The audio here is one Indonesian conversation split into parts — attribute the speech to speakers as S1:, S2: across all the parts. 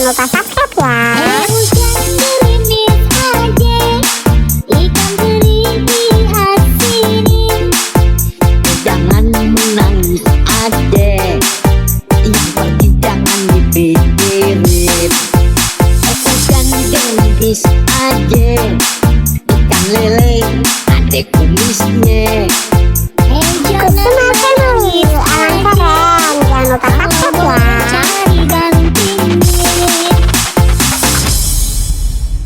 S1: lupa subscribe ya.
S2: Jangan menangis adek, yang pergi jangan dipikirin. Hujan gerimis adek, ikan lele adek kumisnya.
S1: Kusuma Family, alang keren, jangan lupa subscribe ya.
S3: Cari gantinya.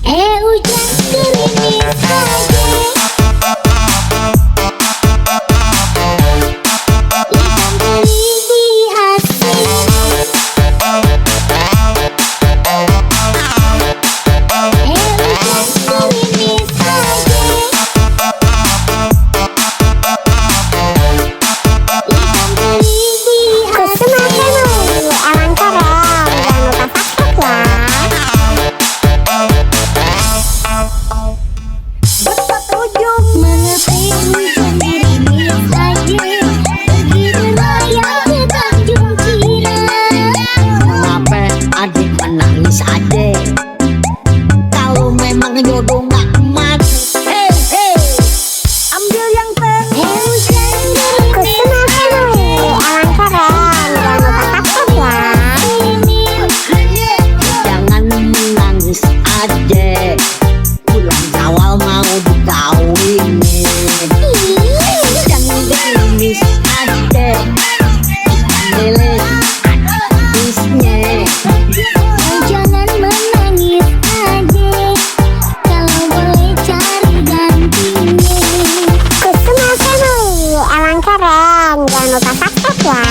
S3: Hujan gerimis aja. Ikan teri di asin. Hujan gerimis aja. Ikan teri di
S1: Kusuma Family, alang keren, jangan lupa subscribe ya.
S3: berpetunjuk mengerti hujan gerimis aja. Pergi berlayar ke Tanjung Kira.
S2: Kenapa adik menangis adek? Kalau memang jodoh gak mati, ambil yang
S3: Hujan gerimis
S1: Kusuma Family, alang keren, jangan lupa subscribe ya.
S2: jangan menangis adek. Bulan Syawal mau dikawinin. Hujan gerimis adek, ikan lele kumisnya.
S3: jangan menangis adek. Kalau boleh cari gantinya.
S1: Kusuma Family, alang keren, jangan lupa subscribe ya.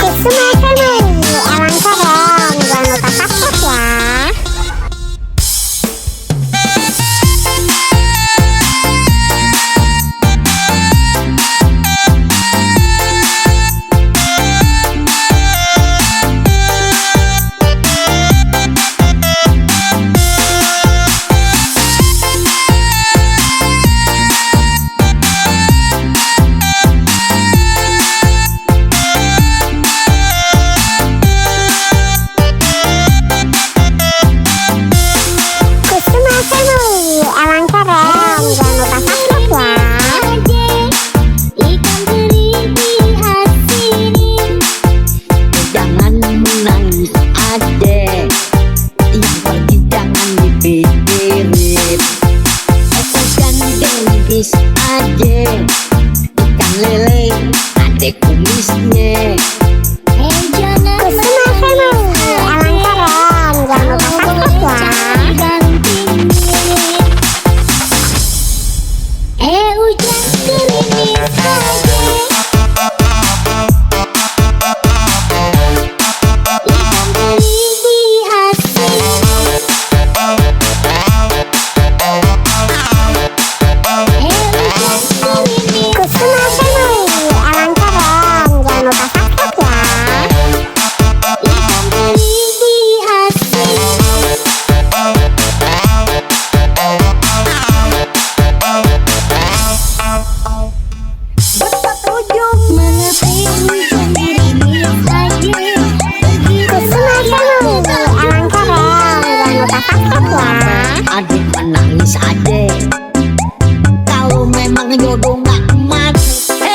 S1: Kusuma Family, alang keren, jangan lupa subscribe ya. Kusuma Family, alang keren, jangan lupa subscribe ya.
S3: Ikan teri di asin.
S2: Jangan menangis adek, yang pergi jangan dipikirin. Hujan gerimis adek, ikan lele adek kumisnya.
S3: Jangan
S1: Kusuma Family, alang keren, jangan lupa subscribe ya.
S3: cari gantinya. Hujan gerimis aja. Ikan teri di asin. Hujan gerimis
S1: Kusuma Family, alang keren, jangan lupa subscribe
S2: mati.